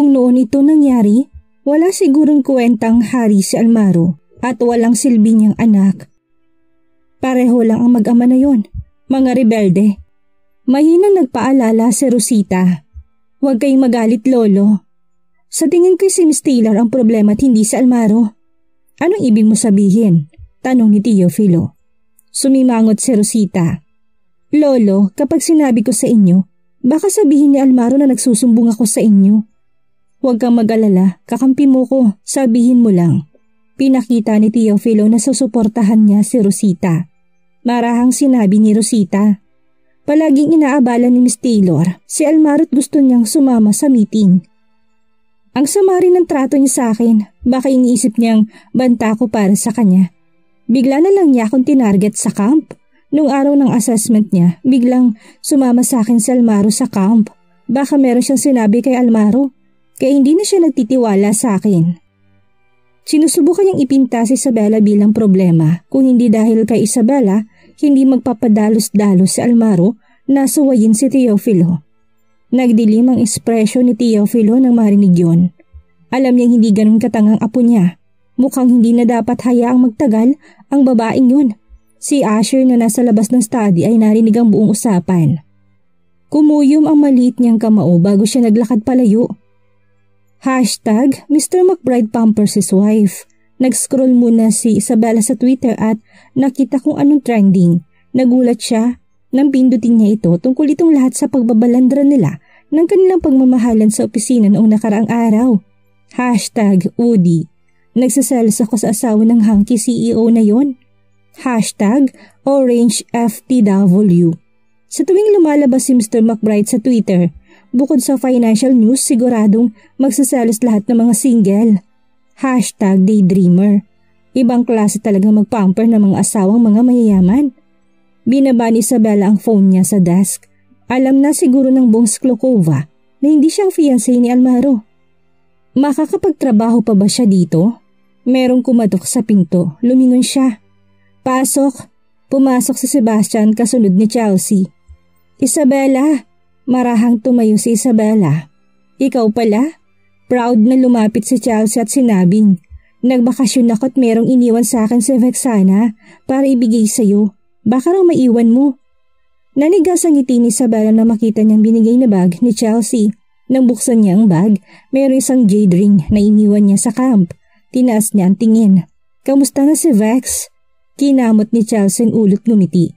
Kung noon ito nangyari, wala sigurong kwentang hari si Almaro at walang silbi niyang anak. Pareho lang ang mag-ama na yon, mga rebelde. Mahinang nagpaalala si Rosita. Huwag kayong magalit, Lolo. Sa tingin ko si Miss Taylor ang problema at hindi si Almaro. Anong ibig mo sabihin? Tanong ni Teofilo. Sumimangot si Rosita. Lolo, kapag sinabi ko sa inyo, baka sabihin ni Almaro na nagsusumbong ako sa inyo. Huwag kang mag-alala, kakampi mo ko, sabihin mo lang. Pinakita ni Teofilo na susuportahan niya si Rosita. Marahang sinabi ni Rosita. Palaging inaabala ni Miss Taylor si Almaro at gusto niyang sumama sa meeting. Ang sama rin ng trato niya sa akin, baka iniisip niyang banta ko para sa kanya. Bigla na lang niya akong tinarget sa camp. Nung araw ng assessment niya, biglang sumama sa akin si Almaro sa camp. Baka meron siyang sinabi kay Almaro, kaya hindi na siya nagtitiwala sa akin. Sinusubukan niyang ipinta si Isabela bilang problema. Kung hindi dahil kay Isabela, hindi magpapadalos-dalos si Almaro na suwayin si Teofilo. Nagdilim ang ekspresyon ni Teofilo nang marinig yun. Alam niyang hindi ganun katangang apo niya. Mukhang hindi na dapat hayaang magtagal ang babaeng yun. Si Asher na nasa labas ng study ay narinig ang buong usapan. Kumuyom ang maliit niyang kamao bago siya naglakad palayo. #Mr. McBride pampers his wife. Nag-scroll muna si Isabela sa Twitter at nakita kung anong trending. Nagulat siya nang pindutin niya ito tungkol itong lahat sa pagbabalandra nila ng kanilang pagmamahalan sa opisina noong nakaraang araw. #Udi. Nagsaselos ako sa asawa ng hunky CEO na yon. #OrangeFTW. Sa tuwing lumalabas si Mr. McBride sa Twitter, bukod sa financial news, siguradong magsaselos lahat ng mga single. #Daydreamer. Ibang klase talagang magpamper ng mga asawang mga mayayaman. Binaba ni Isabela ang phone niya sa desk. Alam na siguro ng buong Sklokova na hindi siyang fiancé ni Almaro. Makakapagtrabaho pa ba siya dito? Merong kumatok sa pinto. Lumingon siya. Pasok. Pumasok si Sebastian kasunod ni Chelsea. Isabela. Marahang tumayo si Isabela. Ikaw pala? Proud na lumapit si Chelsea at sinabing, nagbakasyon ako at merong iniwan sa akin si Vexana para ibigay sa'yo. Baka raw maiwan mo. Nanigas ang ngiti ni Isabela na makita niyang binigay na bag ni Chelsea. Nang buksan niya ang bag, mayroong isang jade ring na iniwan niya sa camp. Tinaas niya ang tingin. Kamusta na si Vex? Kinamot ni Chelsea ang ulot ngumiti.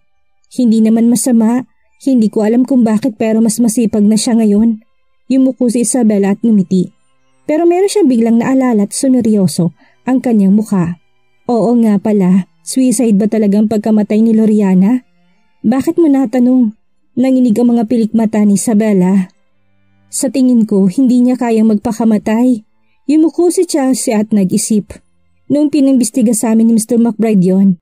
Hindi naman masama. Hindi ko alam kung bakit pero mas masipag na siya ngayon. Yumuko si Isabela at ngumiti. Pero meron siya biglang naalala at sumeryoso ang kanyang mukha. Oo nga pala, suicide ba talagang pagkamatay ni Loriana? Bakit mo natanong? Nanginig ang mga pilik mata ni Isabela. Sa tingin ko, hindi niya kayang magpakamatay. Yumuko si Chelsea at nag-isip. Noong pinambistiga sa amin ni Mr. McBride yon,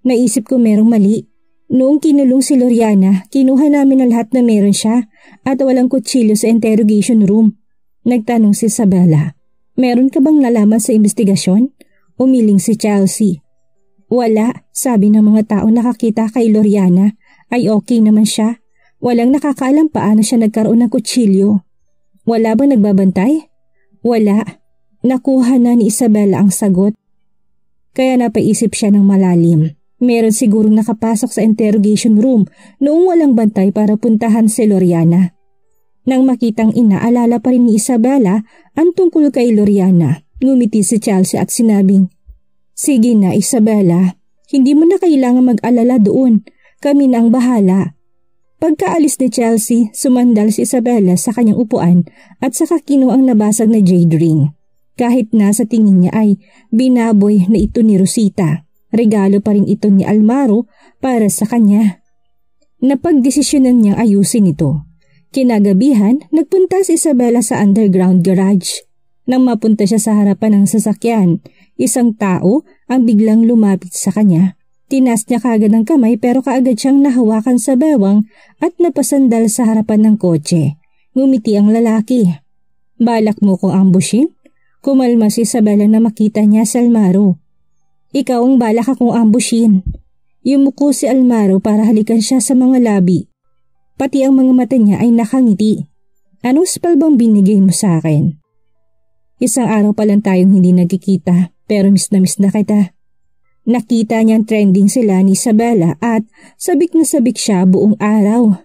naisip ko merong mali. Noong kinulong si Loriana, kinuha namin ang lahat na meron siya at walang kutsilyo sa interrogation room. Nagtanong si Isabela. Meron ka bang nalaman sa investigasyon? Umiling si Chelsea. Wala, sabi ng mga tao nakakita kay Loriana ay okay naman siya. Walang nakakaalam paano siya nagkaroon ng kutsilyo. Wala bang nagbabantay? Wala. Nakuha na ni Isabela ang sagot. Kaya napaisip siya ng malalim. Meron sigurong nakapasok sa interrogation room noong walang bantay para puntahan si Loriana. Nang makitang inaalala pa rin ni Isabela ang tungkol kay Loriana, ngumiti si Chelsea at sinabing, sige na Isabela, hindi mo na kailangan mag-alala doon, kami na ang bahala. Pagkaalis ni Chelsea, sumandal si Isabela sa kanyang upuan at saka kinuha ang nabasag na jade ring. Kahit na sa tingin niya ay binaboy na ito ni Rosita, regalo pa rin ito ni Almaro para sa kanya. Napagdesisyonan niyang ayusin ito. Kinagabihan, nagpunta si Isabela sa underground garage. Nang mapunta siya sa harapan ng sasakyan, isang tao ang biglang lumapit sa kanya. Tinas niya kaagad ng kamay pero kaagad siyang nahawakan sa bewang at napasandal sa harapan ng kotse. Ngumiti ang lalaki. Balak mo kong ambushin? Kumalma si Isabela na makita niya si Almaro. Ikaw ang balak akong ambushin. Yumuko si Almaro para halikan siya sa mga labi. Pati ang mga mata niya ay nakangiti. Anong spell bang binigay mo sa akin? Isang araw pa lang tayong hindi nagkikita pero miss na kita. Nakita niyang trending sila ni Isabela at sabik na sabik siya buong araw.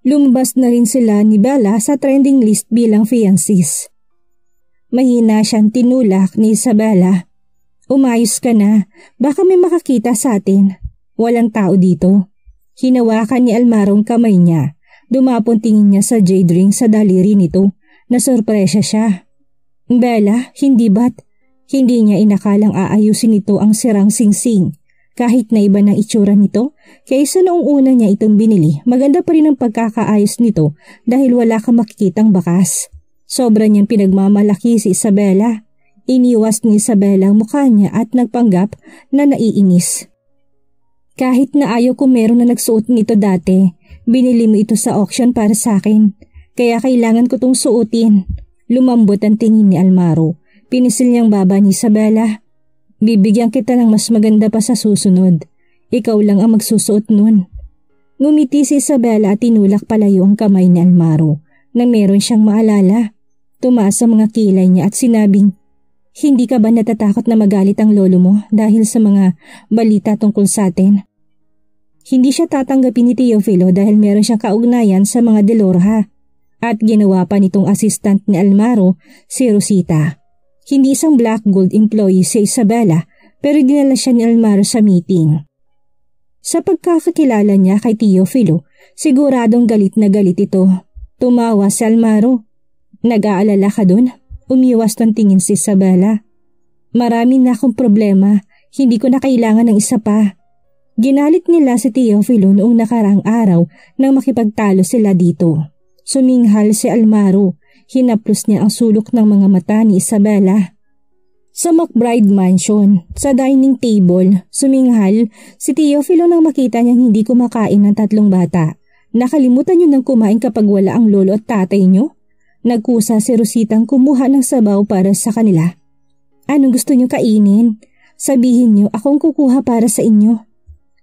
Lumabas na rin sila ni Bella sa trending list bilang fiancés. Mahina siyang tinulak ni Isabela. Umayos ka na, baka may makakita sa atin. Walang tao dito. Hinawakan ni Almaro ang kamay niya. Dumapon tingin niya sa jade ring sa daliri nito. Nasurpresya siya. Bella, hindi ba't? Hindi niya inakalang aayusin nito ang sirang singsing. Kahit na iba ng itsura nito, kaysa noong una niya itong binili, maganda pa rin ang pagkakaayos nito dahil wala kang makikitang bakas. Sobra niyang pinagmamalaki si Isabela. Iniwas ni Isabela ang mukha niya at nagpanggap na naiinis. Kahit na ayaw ko meron na nagsuot nito dati, binili mo ito sa auction para sa akin. Kaya kailangan ko tong suotin. Lumambot ang tingin ni Almaro. Pinisil niyang baba ni Isabela. Bibigyan kita ng mas maganda pa sa susunod. Ikaw lang ang magsusuot nun. Ngumiti si Isabela at tinulak palayo ang kamay ni Almaro na meron siyang maalala. Tumaas ang mga kilay niya at sinabing, hindi ka ba natatakot na magalit ang lolo mo dahil sa mga balita tungkol sa atin? Hindi siya tatanggapin ni Teofilo dahil meron siyang kaugnayan sa mga De Lorja at ginawa pa nitong assistant ni Almaro si Rosita. Hindi isang black gold employee si Isabela pero dinala siya ni Almaro sa meeting. Sa pagkakakilala niya kay Teofilo, siguradong galit na galit ito. Tumawa si Almaro. Nag-aalala ka dun? Umiwas ng tingin si Isabela. Marami na akong problema, hindi ko na kailangan ng isa pa. Ginalit nila si Teofilo noong nakaraang araw nang makipagtalo sila dito. Suminghal si Almaro. Hinaplos niya ang sulok ng mga mata ni Isabela. Sa McBride Mansion, sa dining table, suminghal si Teofilo nang makita niyang hindi kumakain ng 3 bata. Nakalimutan niyo nang kumain kapag wala ang lolo at tatay niyo? Nagkusa si Rositang kumuha ng sabaw para sa kanila. Anong gusto niyo kainin? Sabihin niyo akong kukuha para sa inyo.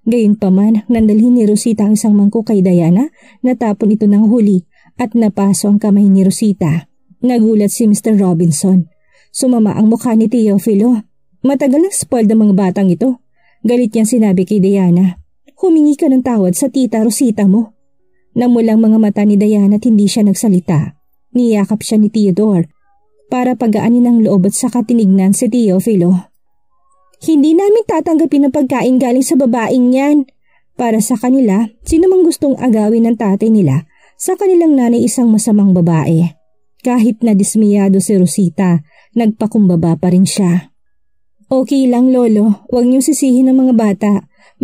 Gayunpaman, nandalhin ni Rosita ang isang mangkok kay Diana, natapon ito ng huli at napaso ang kamay ni Rosita. Nagulat si Mr. Robinson. Sumama ang mukha ni Teofilo. Matagal nang spoiled ang mga batang ito. Galit niyang sinabi kay Diana. Humingi ka ng tawad sa tita Rosita mo. Namulang mga mata ni Diana at hindi siya nagsalita. Niyakap siya ni Theodore para pagaanin ang loob at saka tinignan si Teofilo. Hindi namin tatanggapin ang pagkain galing sa babaeng yan. Para sa kanila, sino mang gustong agawin ng tatay nila, sa kanilang nanay isang masamang babae. Kahit na dismiyado si Rosita, nagpakumbaba pa rin siya. Okay lang lolo, huwag niyong sisihin ang mga bata.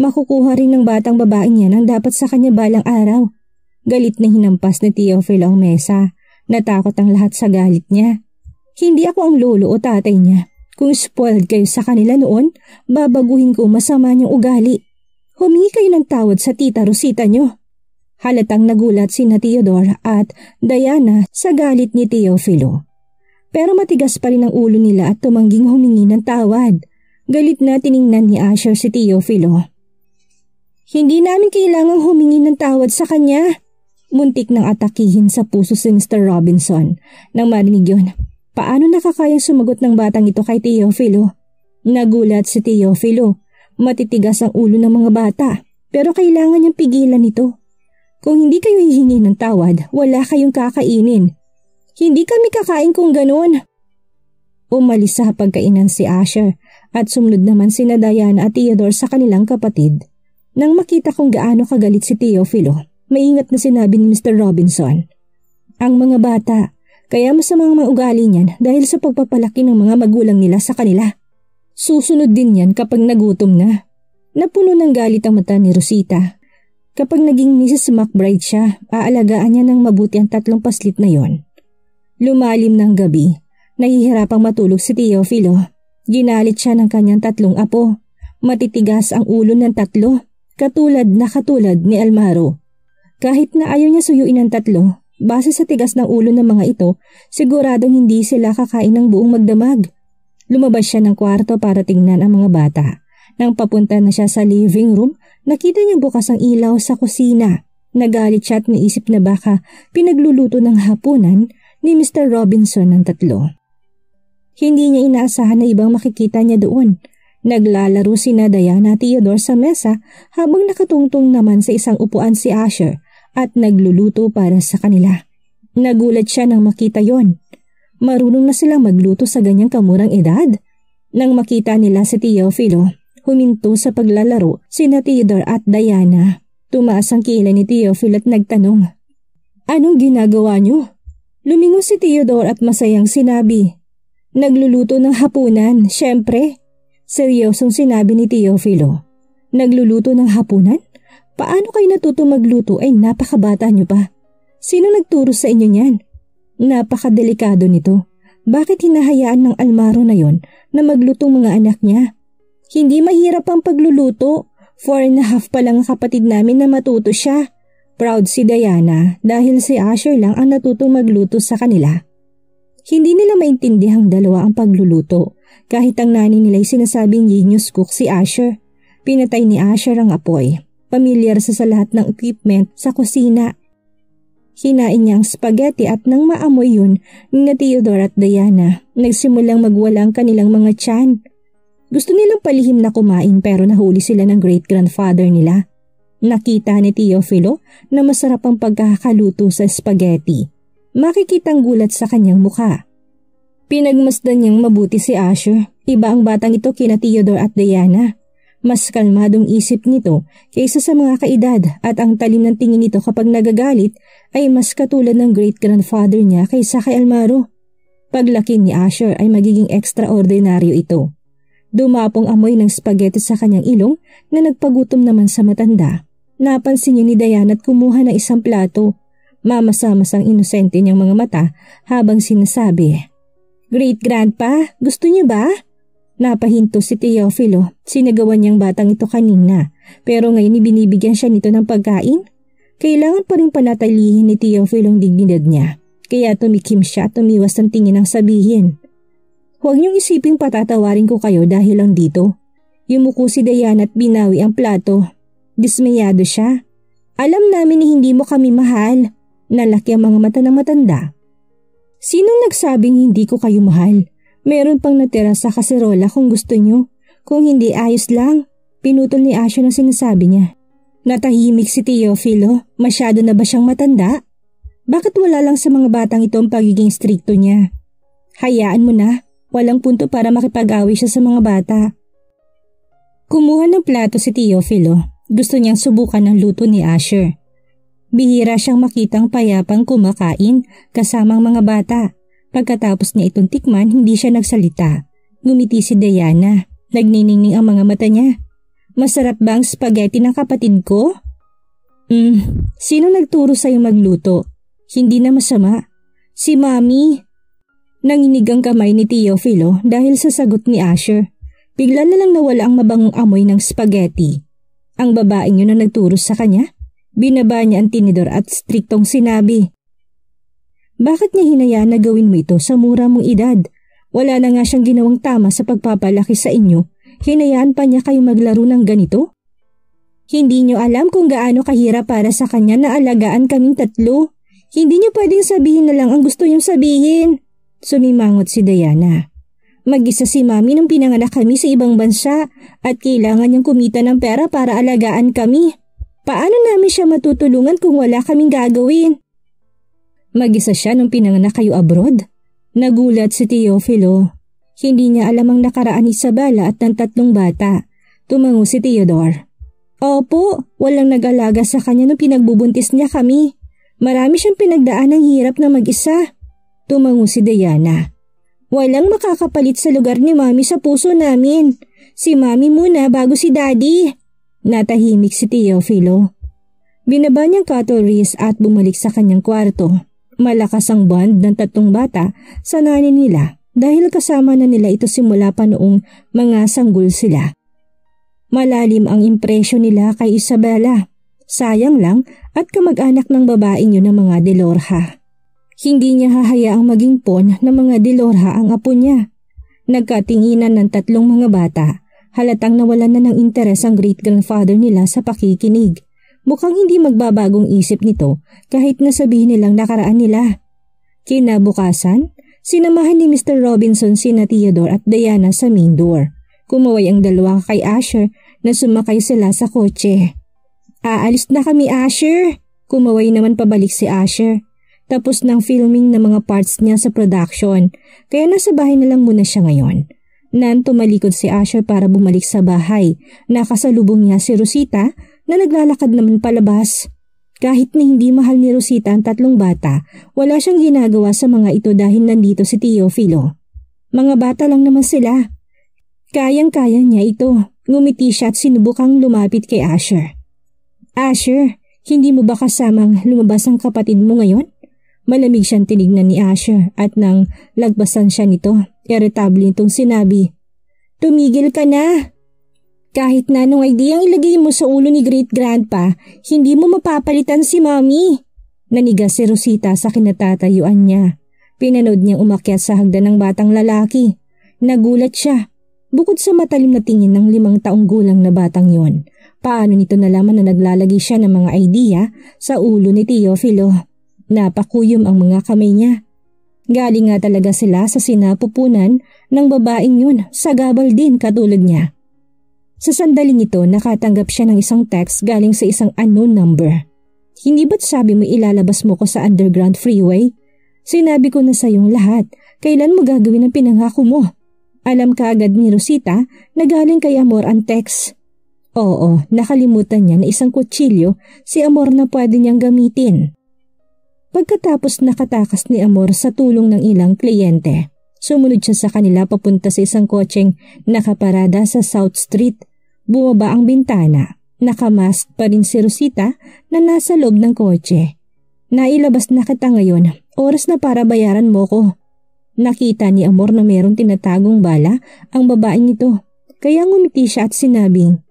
Makukuha rin ng batang babaeng yan ang dapat sa kanya balang araw. Galit na hinampas ni Teofilo ang mesa. Natakot ang lahat sa galit niya. Hindi ako ang lolo o tatay niya. Kung spoiled kayo sa kanila noon, babaguhin ko masama niyong ugali. Humingi kayo ng tawad sa tita Rosita niyo. Halatang nagulat sina Theodore at Diana sa galit ni Teofilo. Pero matigas pa rin ang ulo nila at tumangging humingi ng tawad. Galit na tiningnan ni Asher si Teofilo. Hindi namin kailangang humingi ng tawad sa kanya. Muntik nang atakihin sa puso si Mr. Robinson. Nang marinig yun, paano nakakayang sumagot ng batang ito kay Teofilo? Nagulat si Teofilo. Matitigas ang ulo ng mga bata, pero kailangan niyang pigilan ito. Kung hindi kayo hihingi ng tawad, wala kayong kakainin. Hindi kami kakain kung ganun. Umalis sa pagkainan si Asher at sumunod naman sina Diana at Theodore sa kanilang kapatid. Nang makita kung gaano kagalit si Teofilo, maingat na sinabi ni Mr. Robinson. Ang mga bata, kaya masamang mga ugali niyan dahil sa pagpapalaki ng mga magulang nila sa kanila. Susunod din yan kapag nagutom na. Napuno ng galit ang mata ni Rosita. Kapag naging Mrs. McBride siya, aalagaan niya ng mabuti ang 3 paslit na yon. Lumalim ng gabi, nahihirapang matulog si Teofilo. Ginalit siya ng kanyang 3 apo. Matitigas ang ulo ng 3, katulad ni Almaro. Kahit na ayaw niya suyuin ang 3, base sa tigas ng ulo ng mga ito, siguradong hindi sila kakain ng buong magdamag. Lumabas siya ng kwarto para tingnan ang mga bata. Nang papunta na siya sa living room, nakita niya bukas ang ilaw sa kusina. Nagalit siya at naisip na baka pinagluluto ng hapunan ni Mr. Robinson ng 3. Hindi niya inaasahan na ibang makikita niya doon. Naglalaro sina Diana at Theodore sa mesa habang nakatungtong naman sa isang upuan si Asher at nagluluto para sa kanila. Nagulat siya nang makita yon. Marunong na silang magluto sa ganyang kamurang edad. Nang makita nila si Teofilo, huminto sa paglalaro sina Theodore at Diana. Tumaas ang kilay ni Teofilo at nagtanong, "Anong ginagawa niyo?" Lumingon si Theodore at masayang sinabi, "Nagluluto ng hapunan, syempre." Seryosong sinabi ni Teofilo, "Nagluluto ng hapunan? Paano kayo natutong magluto ay napakabata niyo pa? Sino nagturo sa inyo niyan? Napakadelikado nito. Bakit hinahayaan ng almaro na yon na maglutong mga anak niya? Hindi mahirap ang pagluluto. 4.5 pa lang ang kapatid namin na matuto siya." Proud si Diana dahil si Asher lang ang natutong magluto sa kanila. Hindi nila maintindihang dalawa ang pagluluto. Kahit ang nanay nila'y sinasabing genius cook si Asher. Pinatay ni Asher ang apoy. Pamilyar sa lahat ng equipment sa kusina. Hinain niya ang spaghetti at nang maamoy yun ni Theodore at Diana, nagsimulang magwala ang kanilang mga tiyan. Gusto nilang palihim na kumain pero nahuli sila ng great-grandfather nila. Nakita ni Teofilo na masarap ang pagkakaluto sa spaghetti. Makikitang gulat sa kanyang mukha. Pinagmasdan niyang mabuti si Asher. Iba ang batang ito kina Theodore at Diana. Mas kalmadong isip nito kaysa sa mga kaedad at ang talim ng tingin nito kapag nagagalit ay mas katulad ng great-grandfather niya kaysa kay Almaro. Paglaki ni Asher ay magiging extraordinaryo ito. Dumapong amoy ng spaghetti sa kanyang ilong na nagpagutom naman sa matanda. Napansin niya ni Diana at kumuha ng isang plato. Mamasa-masang inosente niyang mga mata habang sinasabi, "Great-grandpa, gusto niyo ba?" Napahinto si Teofilo. Sinagawan niyang batang ito kanina pero ngayon ibinibigyan siya nito ng pagkain. Kailangan pa rin panatilihin ni Teofilo ang dignidad niya. Kaya tumikim siya at tumiwas ng tingin ang sabihin, "Huwag niyong isiping patatawarin ko kayo dahil lang dito." Yumuko si Diana at binawi ang plato. Dismayado siya. "Alam namin na hindi mo kami mahal." Nalaki ang mga mata ng matanda. "Sinong nagsabing hindi ko kayo mahal? Meron pang natira sa kaserola kung gusto niyo. Kung hindi ayos lang." Pinutol ni Asher ang sinasabi niya. Natahimik si Teofilo. Masyado na ba siyang matanda? Bakit wala lang sa mga batang ito ang pagiging strikto niya? Hayaan mo na. Walang punto para makipag-away siya sa mga bata. Kumuha ng plato si Teofilo. Gusto niyang subukan ang luto ni Asher. Bihira siyang makitang payapang kumakain kasamang mga bata. Pagkatapos niya itong tikman, hindi siya nagsalita. Ngumiti si Diana. Nagniningning ang mga mata niya. "Masarap ba ang spaghetti ng kapatid ko?" Sino nagturo sa'yo magluto? Hindi na masama. Si Mami. Nanginig ang kamay ni Teofilo dahil sa sagot ni Asher. Bigla na lang nawala ang mabangong amoy ng spaghetti. Ang babaeng yun ang nagturo sa kanya. Binaba niya ang tinidor at striktong sinabi, "Bakit niya hinayaan na gawin mo ito sa mura mong edad? Wala na nga siyang ginawang tama sa pagpapalaki sa inyo. Hinayaan pa niya kayo maglaro ng ganito? Hindi niyo alam kung gaano kahirap para sa kanya na alagaan kaming tatlo. Hindi niyo pwedeng sabihin na lang ang gusto niyong sabihin." Sumimangot si Diana. "Mag-isa si Mami nung pinanganak kami sa ibang bansa at kailangan niyang kumita ng pera para alagaan kami. Paano namin siya matutulungan kung wala kaming gagawin?" Mag-isa siya nung pinanganak kayo abroad? Nagulat si Teofilo. Hindi niya alam ang nakaraan ni Isabela at ng tatlong bata. Tumango si Theodore. "Opo, walang nag-alaga sa kanya nung pinagbubuntis niya kami. Marami siyang pinagdaan ng hirap na mag-isa." Tumango si Diana. "Walang makakapalit sa lugar ni Mami sa puso namin. Si Mami muna bago si Daddy." Natahimik si Teofilo. Binaba niyang cutleries at bumalik sa kanyang kwarto. Malakas ang bond ng tatlong bata sa nanay nila dahil kasama na nila ito simula pa noong mga sanggol sila. Malalim ang impresyon nila kay Isabela. Sayang lang at kamag-anak ng babaeng yun ng mga De Lorja. Hindi niya hahayaang maging pon ng mga De Lorja ang apo niya. Nagkatinginan ng tatlong mga bata. Halatang nawalan na ng interes ang great-grandfather nila sa pakikinig. Mukhang hindi magbabagong isip nito kahit nasabihin nilang nakaraan nila. Kinabukasan, Sinamahan ni Mr. Robinson sina Theodore at Diana sa main door. Kumaway ang dalawa kay Asher na sumakay sila sa kotse. Aalis na kami, Asher. Kumaway naman pabalik si Asher. Tapos ng filming ng mga parts niya sa production, kaya nasa bahay na lang muna siya ngayon. Tumalikod si Asher para bumalik sa bahay. Nakasalubong niya si Rosita na naglalakad naman palabas. Kahit na hindi mahal ni Rosita ang tatlong bata, wala siyang ginagawa sa mga ito dahil nandito si Teofilo. Mga bata lang naman sila. Kayang-kaya niya ito. Ngumiti siya at sinubukang lumapit kay Asher. Asher, hindi mo ba kasamang lumabas ang kapatid mo ngayon? Malamig siyang tinignan ni Asher at nang lagpasan siya nito, irritable nitong sinabi, Tumigil ka na! Kahit na anong idea ang ilagay mo sa ulo ni Great Grandpa, hindi mo mapapalitan si Mommy. Nanigas si Rosita sa kinatatayuan niya. Pinanood niyang umakyat sa hagdan ng batang lalaki. Nagulat siya. Bukod sa matalim na tingin ng 5 taong gulang na batang yon, paano nito nalaman na naglalagay siya ng mga idea sa ulo ni Teofilo? Napakuyom ang mga kamay niya. Galing nga talaga sila sa sinapupunan ng babaeng yun, sagabal din katulad niya. Sa sandaling ito, nakatanggap siya ng isang text galing sa isang unknown number. Hindi ba't sabi mo ilalabas mo ko sa underground freeway? Sinabi ko na sa iyong lahat, kailan mo gagawin ang pinangako mo? Alam ka agad ni Rosita na galing kay Amor ang text. Oo, nakalimutan niya na isang kutsilyo si Amor na pwede niyang gamitin. Pagkatapos nakatakas ni Amor sa tulong ng ilang kliyente, sumunod siya sa kanila papunta sa isang kotseng nakaparada sa South Street. Bumaba ang bintana. Nakamask pa rin si Rosita na nasa loob ng kotse. Nailabas na kita ngayon. Oras na para bayaran mo ko. Nakita ni Amor na mayroong tinatagong bala ang babaeng ito. Kaya ngumiti siya at sinabing,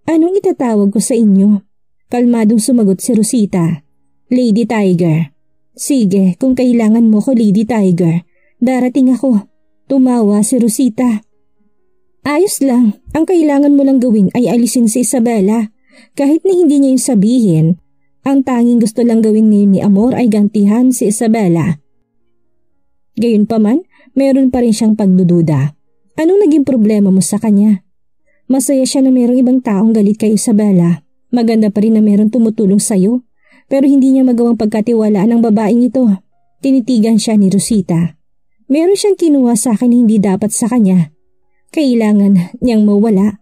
Anong itatawag ko sa inyo? Kalmadong sumagot si Rosita. Lady Tiger. Sige, kung kailangan mo ko, Lady Tiger. Darating ako. Tumawa si Rosita. Ayos lang. Ang kailangan mo lang gawin ay alisin si Isabela. Kahit na hindi niya yung sabihin, ang tanging gusto lang gawin ngayon ni Amor ay gantihan si Isabela. Gayunpaman, meron pa rin siyang pagdududa. Anong naging problema mo sa kanya? Masaya siya na merong ibang taong galit kay Isabela. Maganda pa rin na meron tumutulong sa'yo. Pero hindi niya magawang pagkatiwalaan ng babaeng ito. Tinitigan siya ni Rosita. Meron siyang kinuha sa akin na hindi dapat sa kanya. Kailangan niyang mawala.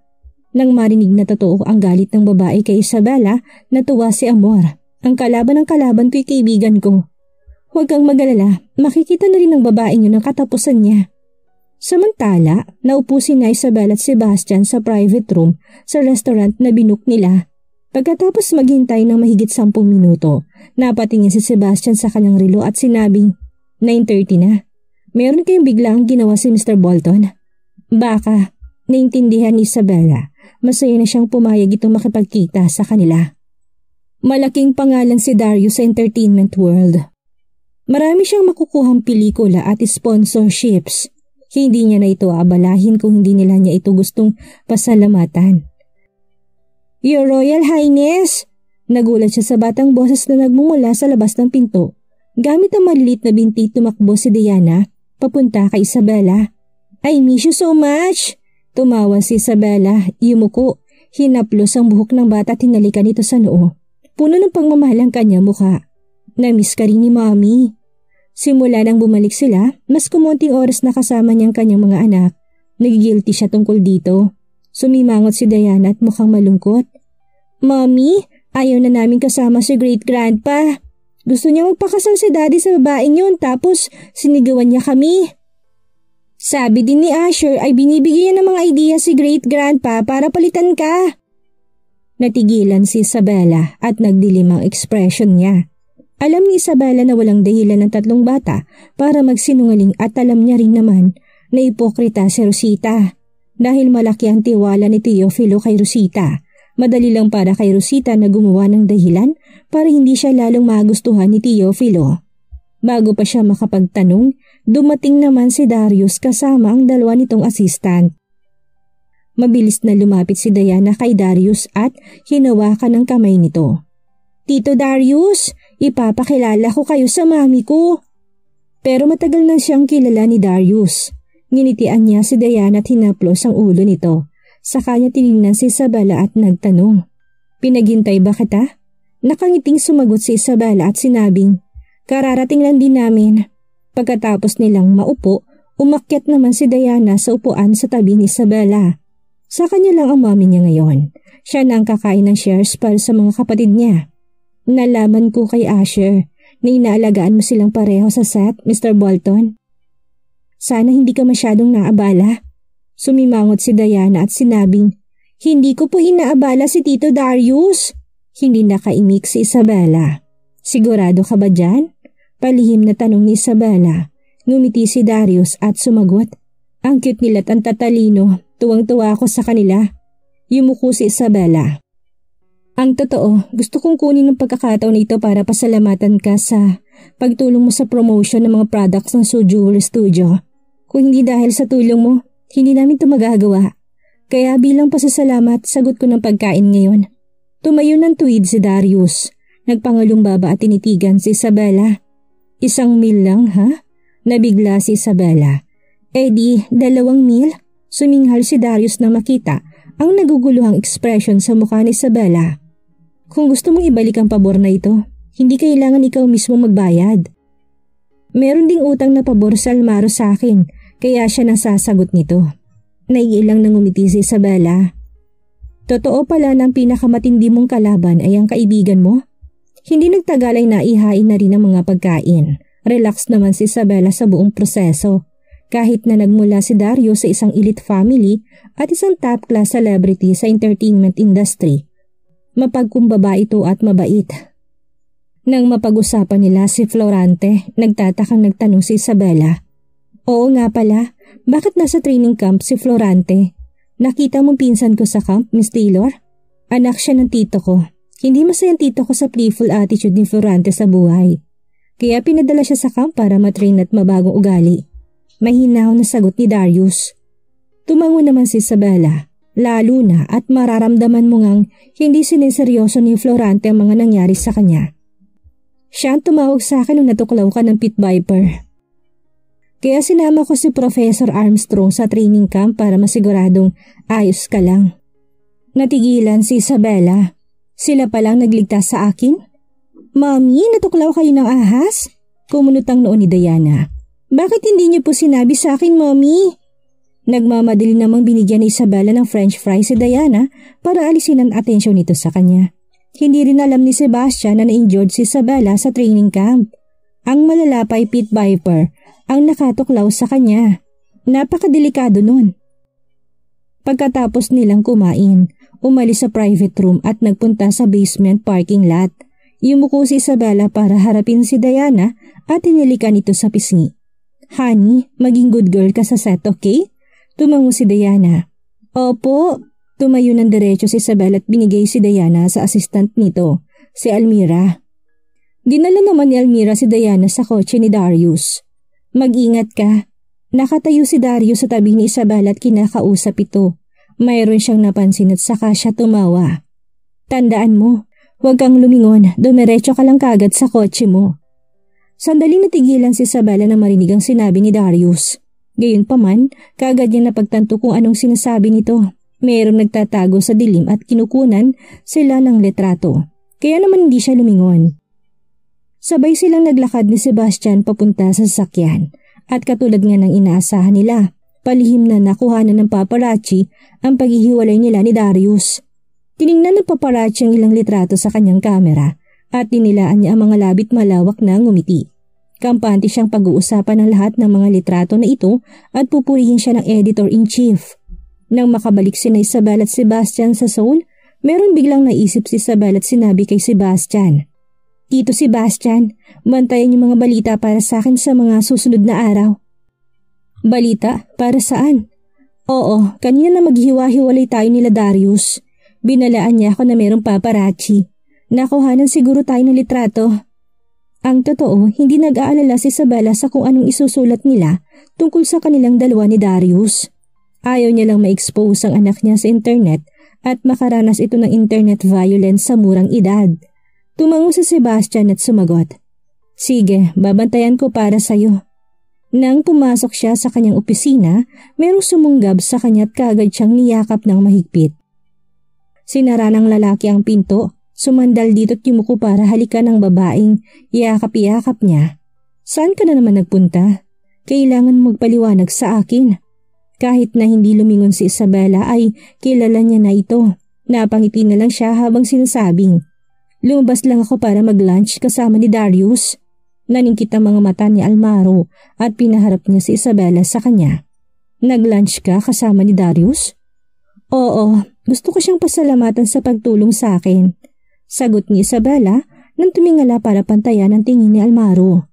Nang marinig na totoo ang galit ng babae kay Isabela, natuwa si Amor. Ang kalaban ng kalaban ko'y kaibigan ko. Huwag kang mag-alala, makikita na rin ng babaeng yun ang katapusan niya. Samantala, naupo si Isabela at Sebastian sa private room sa restaurant na binook nila. Pagkatapos maghintay ng mahigit 10 minuto, napatingin si Sebastian sa kanyang relo at sinabing, 9:30 na. Meron kayong biglang ginawa si Mr. Bolton? Baka, naintindihan ni Isabela. Masaya na siyang pumayag itong makipagkita sa kanila. Malaking pangalan si Darius sa entertainment world. Marami siyang makukuhang pelikula at sponsorships. Hindi niya na ito aabalahin kung hindi nila niya ito gustong pasalamatan. Your Royal Highness! Nagulat siya sa batang boses na nagmumula sa labas ng pinto. Gamit ang malilit na binti tumakbo si Diana papunta kay Isabela. I miss you so much! Tumawa si Isabela, yumuko, hinaplos ang buhok ng bata at hinalikan ito sa noo. Puno ng pagmamahal ang kanya mukha. Namiss ka rin ni Mommy. Simula nang bumalik sila, mas kumunting oras na kasama niyang kanyang mga anak. Nagigilty siya tungkol dito. Sumimangot si Diana at mukhang malungkot. Mommy, ayaw na namin kasama si Great Grandpa. Gusto niya magpakasal si Daddy sa babaeng yun tapos sinigawan niya kami. Sabi din ni Asher ay binibigyan ng mga idea si Great Grandpa para palitan ka. Natigilan si Isabela at nagdilim ang ekspresyon niya. Alam ni Isabela na walang dahilan ng tatlong bata para magsinungaling at alam niya rin naman na ipokrita si Rosita. Dahil malaki ang tiwala ni Teofilo kay Rosita, madali lang para kay Rosita na gumawa ng dahilan para hindi siya lalong magustuhan ni Teofilo. Bago pa siya makapagtanong, dumating naman si Darius kasama ang dalawa nitong assistant. Mabilis na lumapit si Diana kay Darius at hinawakan ang kamay nito. Tito Darius, ipapakilala ko kayo sa mami ko. Pero matagal na siyang kilala ni Darius. Nginitian niya si Diana at hinaplos ang ulo nito. Sa kanya tinignan si Isabela at nagtanong, "Pinaghintay ba kita?" Nakangiting sumagot si Isabela at sinabing, "Kararating lang din namin." Pagkatapos nilang maupo, umakyat naman si Diana sa upuan sa tabi ni Isabela. Sa kanya lang ang mami niya ngayon. Siya na ang kakain ng shares para sa mga kapatid niya. "Nalaman ko kay Asher na inaalagaan mo silang pareho sa set, Mr. Bolton. Sana hindi ka masyadong naabala." Sumimangot si Diana at sinabing, "Hindi ko po inaabala si Tito Darius." Hindi nakaimik si Isabela. "Sigurado ka ba dyan?" Palihim na tanong ni Isabela. Ngumiti si Darius at sumagot, "Ang cute nila at ang tatalino. Tuwang-tuwa ako sa kanila." Yumuko si Isabela. "Ang totoo, gusto kong kunin ng pagkakataon ito para pasalamatan ka sa pagtulong mo sa promotion ng mga products ng Su Jewelry Studio. Kung hindi dahil sa tulong mo, hindi namin ito magagawa. Kaya bilang pasasalamat, sagot ko ng pagkain ngayon." Tumayo ng tuwid si Darius. Nagpangalumbaba at tinitigan si Isabela. "1 meal lang, ha?" Nabigla si Isabela. "Di, 2 meal?" Suminghal si Darius na makita ang naguguluhang ekspresyon sa mukha ni Isabela. "Kung gusto mong ibalik ang pabor na ito, hindi kailangan ikaw mismo magbayad. Meron ding utang na pabor sa Almaro sa akin, kaya siya nasasagot nito." Naiilang nang umiti si Isabela. "Totoo pala na ang pinakamatindi mong kalaban ay ang kaibigan mo?" Hindi nagtagal ay naihain na rin ang mga pagkain. Relax naman si Isabela sa buong proseso. Kahit na nagmula si Dario sa isang elite family at isang top-class celebrity sa entertainment industry, mapagkumbaba ito at mabait. Nang mapag-usapan nila si Florante, nagtatakang nagtanong si Isabela, "Oo nga pala, bakit nasa training camp si Florante? Nakita mong pinsan ko sa camp, Miss Taylor? Anak siya ng tito ko. Hindi masaya ang tito ko sa playful attitude ni Florante sa buhay. Kaya pinadala siya sa camp para matrain at mabagong ugali." Mahinaw na sagot ni Darius. Tumango naman si Isabela. Lalo na at mararamdaman mo ngang hindi sineseryoso ni Florante ang mga nangyari sa kanya. "Siya ang tumawag sa akin nung natuklaw ka ng Pit Viper. Kaya sinama ko si Professor Armstrong sa training camp para masiguradong ayos ka lang." Natigilan si Isabela. "Sila palang nagligtas sa akin?" "Mami, natuklaw kayo ng ahas?" Kumunutang noon ni Diana. "Bakit hindi niyo po sinabi sa akin, Mami?" Nagmamadali namang binigyan ni Isabela ng french fries si Diana para alisin ang atensyon nito sa kanya. Hindi rin alam ni Sebastian na na-injured si Isabela sa training camp. Ang malalapay Pit Viper ang nakatuklaw sa kanya. Napakadelikado nun. Pagkatapos nilang kumain, umalis sa private room at nagpunta sa basement parking lot. Yumuko si Isabela para harapin si Diana at hinilikan ito sa pisngi. "Honey, maging good girl ka sa set, okay?" Tumango si Diana. "Opo." Tumayo ng diretso si Isabela at binigay si Diana sa assistant nito, si Almira. Dinala naman ni Almira si Diana sa kotse ni Darius. "Mag-ingat ka." Nakatayo si Darius sa tabi ni Isabela at kinakausap ito. Mayroon siyang napansin at saka siya tumawa. "Tandaan mo, huwag kang lumingon, dumiretso ka lang kagad sa kotse mo." Sandaling natigilan si Isabela na marinig ang sinabi ni Darius. Gayunpaman, kaagad niya napagtanto kung anong sinasabi nito. Mayroong nagtatago sa dilim at kinukunan sila ng litrato. Kaya naman hindi siya lumingon. Sabay silang naglakad ni Sebastian papunta sa sasakyan. At katulad nga ng inaasahan nila, palihim na nakuhanan ng paparazzi ang paghihiwalay nila ni Darius. Tiningnan ng paparazzi ang ilang litrato sa kanyang kamera at dinilaan niya ang mga labit malawak na ngumiti. Kampante siyang pag-uusapan ng lahat ng mga litrato na ito at pupurihin siya ng editor-in-chief. Nang makabalik sina Isabel at Sebastian sa Seoul, meron biglang naisip si Isabel at sinabi kay Sebastian, "Tito Sebastian, bantayan yung mga balita para sa akin sa mga susunod na araw." "Balita? Para saan?" "Oo, kanina na maghiwa-hiwalay tayo nila Darius. Binalaan niya ako na merong paparazzi. Nakuhanan siguro tayo ng litrato." Ang totoo, hindi nag-aalala si Isabela sa kung anong isusulat nila tungkol sa kanilang dalawa ni Darius. Ayaw niya lang ma-expose ang anak niya sa internet at makaranas ito ng internet violence sa murang edad. Tumango si Sebastian at sumagot, "Sige, babantayan ko para sa'yo. Nang pumasok siya sa kanyang opisina, merong sumunggab sa kanya at kaagad siyang niyakap ng mahigpit. Sinara ng lalaki ang pinto, sumandal dito at yumuko para halikan ng babaeng iyakap-iyakap niya. Saan ka na naman nagpunta? Kailangan magpaliwanag sa akin. Kahit na hindi lumingon si Isabela ay kilala niya na ito. Napangiti na lang siya habang sinasabing, lumabas lang ako para mag-lunch kasama ni Darius. Naningkit ang mga mata ni Almaro at pinaharap niya si Isabela sa kanya. Nag-lunch ka kasama ni Darius? Oo, gusto ko siyang pasalamatan sa pagtulong sa akin. Sagot ni Isabela nang tumingala para pantayan ang tingin ni Almaro.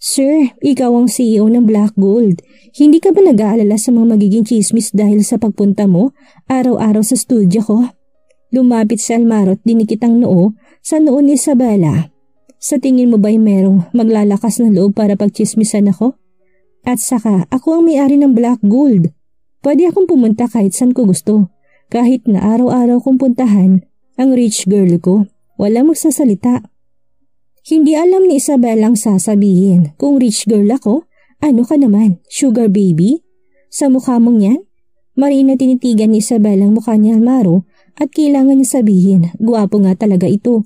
Sir, ikaw ang CEO ng Black Gold. Hindi ka ba nag-aalala sa mga magiging chismis dahil sa pagpunta mo araw-araw sa studio ko? Lumapit si Almaro at dinikit ang noo sa noo ni Isabela. Sa tingin mo ba'y merong maglalakas ng loob para pagchismisan ako? At saka, ako ang may-ari ng Black Gold. Pwede akong pumunta kahit saan ko gusto. Kahit na araw-araw kong puntahan ang rich girl ko. Wala magsasalita. Hindi alam ni Isabela ang sasabihin. Kung rich girl ako, ano ka naman? Sugar baby? Sa mukha mong yan? Marina tinitigan ni Isabela ang mukha ni Almaro at kailangan niya sabihin, guwapo nga talaga ito.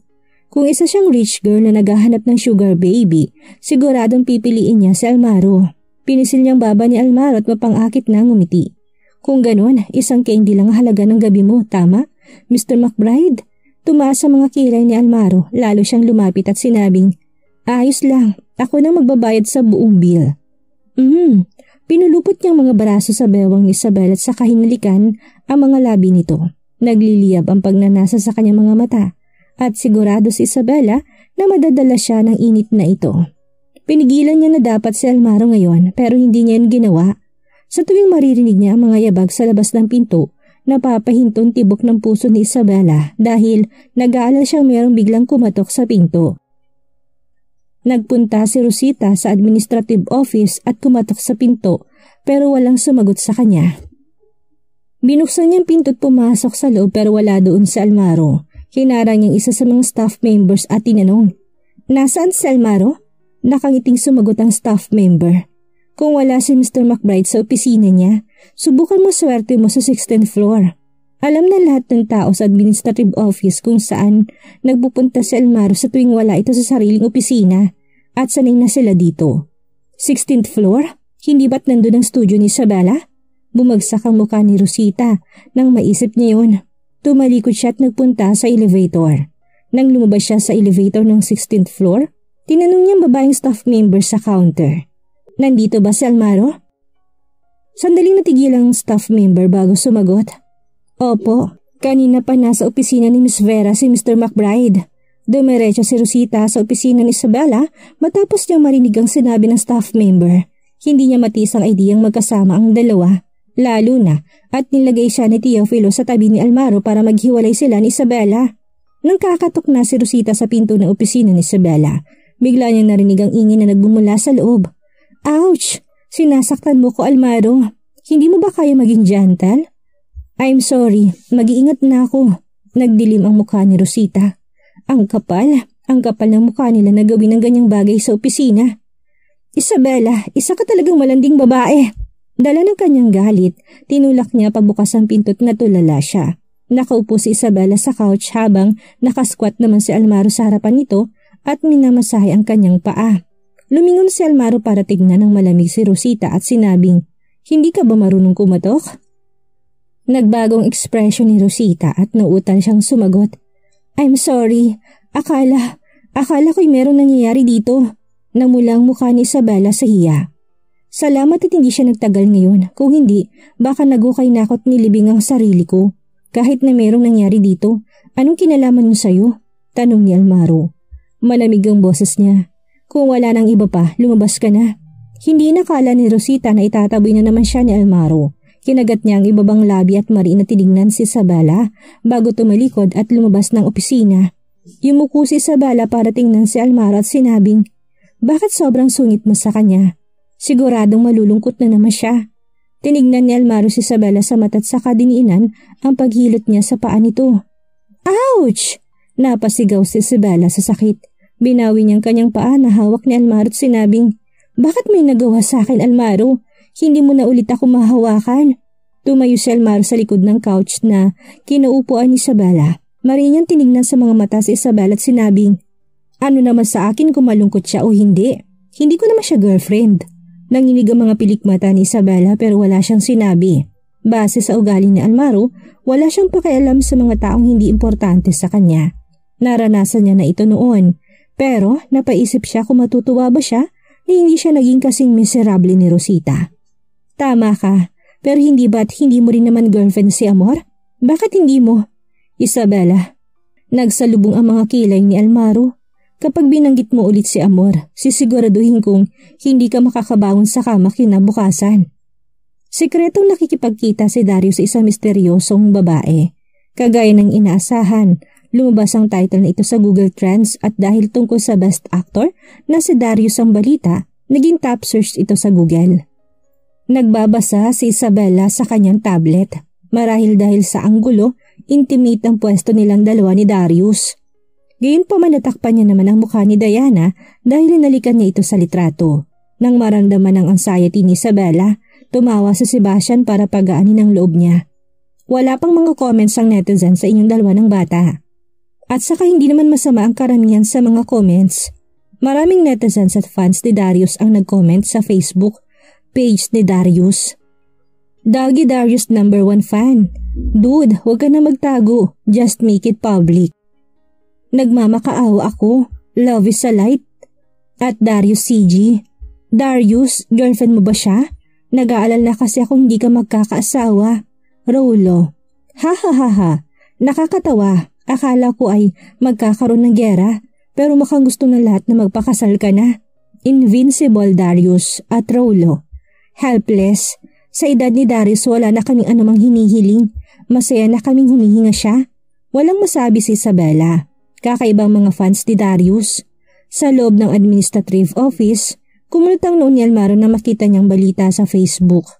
Kung isa siyang rich girl na naghahanap ng sugar baby, siguradong pipiliin niya si Almaro. Pinisil niyang baba ni Almaro at mapangakit na ngumiti. Kung ganon, isang candy lang halaga ng gabi mo, tama? Mr. McBride? Tumaas sa mga kilay ni Almaro, lalo siyang lumapit at sinabing, ayos lang, ako nang magbabayad sa buong bill. Pinulupot niyang mga baraso sa bewang ni Isabela at saka hinalikan ang mga labi nito. Nagliliyab ang pagnanasa sa kanyang mga mata. At sigurado si Isabela na madadala siya ng init na ito. Pinigilan niya na dapat si Almaro ngayon pero hindi niya yun ginawa. Sa tuwing maririnig niya ang mga yabag sa labas ng pinto, napapahintong tibok ng puso ni Isabela dahil nag-aalala siyang mayroong biglang kumatok sa pinto. Nagpunta si Rosita sa administrative office at kumatok sa pinto pero walang sumagot sa kanya. Binuksan niyang pinto at pumasok sa loob pero wala doon si Almaro. Hinarang niyang isa sa mga staff members at tinanong, nasaan si Almaro? Nakangiting sumagot ang staff member. Kung wala si Mr. McBride sa opisina niya, subukan mo swerte mo sa 16th floor. Alam na lahat ng tao sa administrative office kung saan nagpupunta si Almaro sa tuwing wala ito sa sariling opisina at sanay na sila dito. 16th floor? Hindi ba't nandun ang studio ni Isabela? Bumagsak ang mukha ni Rosita nang maisip niya yun. Tumalikod siya at nagpunta sa elevator. Nang lumabas siya sa elevator ng 16th floor, tinanong niya ang babaeng staff member sa counter. Nandito ba si Almaro? Sandaling natigil ang staff member bago sumagot. Opo, kanina pa nasa opisina ni Miss Vera si Mr. McBride. Dumiretso si Rosita sa opisina ni Isabela matapos niyang marinig ang sinabi ng staff member. Hindi niya matiis ang ideyang magkasama ang dalawa. Lalo na at nilagay siya ni Teofilo sa tabi ni Almaro para maghiwalay sila ni Isabela. Nang kakatok na si Rosita sa pinto ng opisina ni Isabela, bigla niyang narinig ang ingay na nagbumula sa loob. Ouch! Sinasaktan mo ko, Almaro. Hindi mo ba kaya maging gentle? I'm sorry, mag-iingat na ako. Nagdilim ang mukha ni Rosita. Ang kapal ng mukha nila na gawin ng ganyang bagay sa opisina. Isabela, isa ka talagang malanding babae. Dala ng kanyang galit, tinulak niya pagbukas ang pinto at natulala siya. Nakaupo si Isabela sa couch habang nakasquat naman si Almaro sa harapan nito at minamasahe ang kanyang paa. Lumingon si Almaro para tignan ng malamig si Rosita at sinabing, hindi ka ba marunong kumatok? Nagbagong ekspresyon ni Rosita at nauutal siyang sumagot. I'm sorry, akala ko'y merong nangyayari dito. Namula ang mukha ni Isabela sa hiya. Salamat at hindi siya nagtagal ngayon. Kung hindi, baka nagukay na ako at nilibing ang sarili ko. Kahit na merong nangyari dito, anong kinalaman mo sa'yo? Tanong ni Almaro. Malamig ang boses niya. Kung wala nang iba pa, lumabas ka na. Hindi nakala ni Rosita na itataboy na naman siya ni Almaro. Kinagat niya ang ibabang labi at mariin na tinignan si Isabela bago tumalikod at lumabas ng opisina. Yumuko si Isabela para tingnan si Almaro at sinabing, bakit sobrang sungit mo sa kanya? Siguradong malulungkot na naman siya. Tinignan ni Almaro si Isabela sa mata at saka diniinan ang paghilot niya sa paa nito. Ouch! Napasigaw si Isabela sa sakit. Binawi niyang kanyang paa na hawak ni Almaro at sinabing, Bakit may nagawa sa akin, Almaro? Hindi mo na ulit ako mahawakan. Tumayo si Almaro sa likod ng couch na kinaupuan ni Isabela. Marin niyang tinignan sa mga mata si Isabela at sinabing, ano naman sa akin kung malungkot siya o hindi? Hindi ko naman siya girlfriend. Nanginig ang mga pilik mata ni Isabela pero wala siyang sinabi. Base sa ugali ni Almaro, wala siyang pakialam sa mga taong hindi importante sa kanya. Naranasan niya na ito noon, pero napaisip siya kung matutuwa ba siya na hindi siya naging kasing miserable ni Rosita. Tama ka, pero hindi ba't hindi mo rin naman girlfriend si Amor? Bakit hindi mo? Isabela, nagsalubong ang mga kilay ni Almaro. Kapag binanggit mo ulit si Amor, sisiguraduhin kong hindi ka makakabangon sa kama kinabukasan. Sikretong nakikipagkita si Darius sa isang misteryosong babae. Kagaya ng inaasahan, lumabas ang title na ito sa Google Trends at dahil tungkol sa Best Actor na si Darius ang balita, naging top search ito sa Google. Nagbabasa si Isabela sa kanyang tablet. Marahil dahil sa anggulo, intimate ang pwesto nilang dalawa ni Darius. Gayon pa man natakpan niya naman ang mukha ni Diana dahil inalikan niya ito sa litrato. Nang maramdaman ang anxiety ni Isabela, tumawa si Sebastian para pagaanin ang loob niya. Wala pang mga comments ang netizen sa inyong dalawa ng bata. At saka hindi naman masama ang karamihan sa mga comments. Maraming netizens at fans ni Darius ang nag-comment sa Facebook page ni Darius. Doggy Darius #1 fan. Dude, huwag ka na magtago. Just make it public. Nagmamakaawa ako. Love is a light. At Darius CG. Darius, girlfriend mo ba siya? Nag-aalala kasi akong hindi ka magkakaasawa. Rolo. Ha ha ha ha. Nakakatawa. Akala ko ay magkakaroon ng gera. Pero mukhang gusto ng lahat na magpakasal ka na. Invincible Darius at Rolo. Helpless. Sa edad ni Darius wala na kaming anumang hinihiling. Masaya na kaming humihinga siya. Walang masabi si Isabela. Kakaibang mga fans ni Darius. Sa loob ng administrative office, kumulutang noon ni Almaro na makita niyang balita sa Facebook.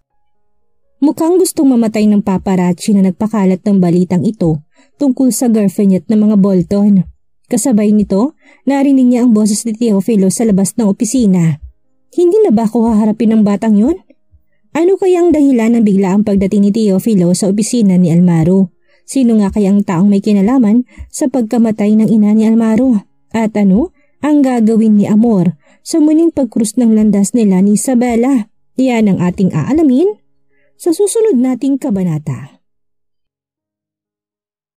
Mukhang gustong mamatay ng paparazzi na nagpakalat ng balitang ito tungkol sa girlfriend niya at ng mga Bolton. Kasabay nito, narinig niya ang boses ni Teofilo sa labas ng opisina. Hindi na ba ako haharapin ng batang yun? Ano kayang dahilan ng biglaang pagdating ni Teofilo sa opisina ni Almaro? Sino nga kayang taong may kinalaman sa pagkamatay ng ina ni Almaro? At ano ang gagawin ni Amor sa muling pagkrus ng landas nila ni Isabela? Iyan ang ating aalamin sa susunod nating kabanata.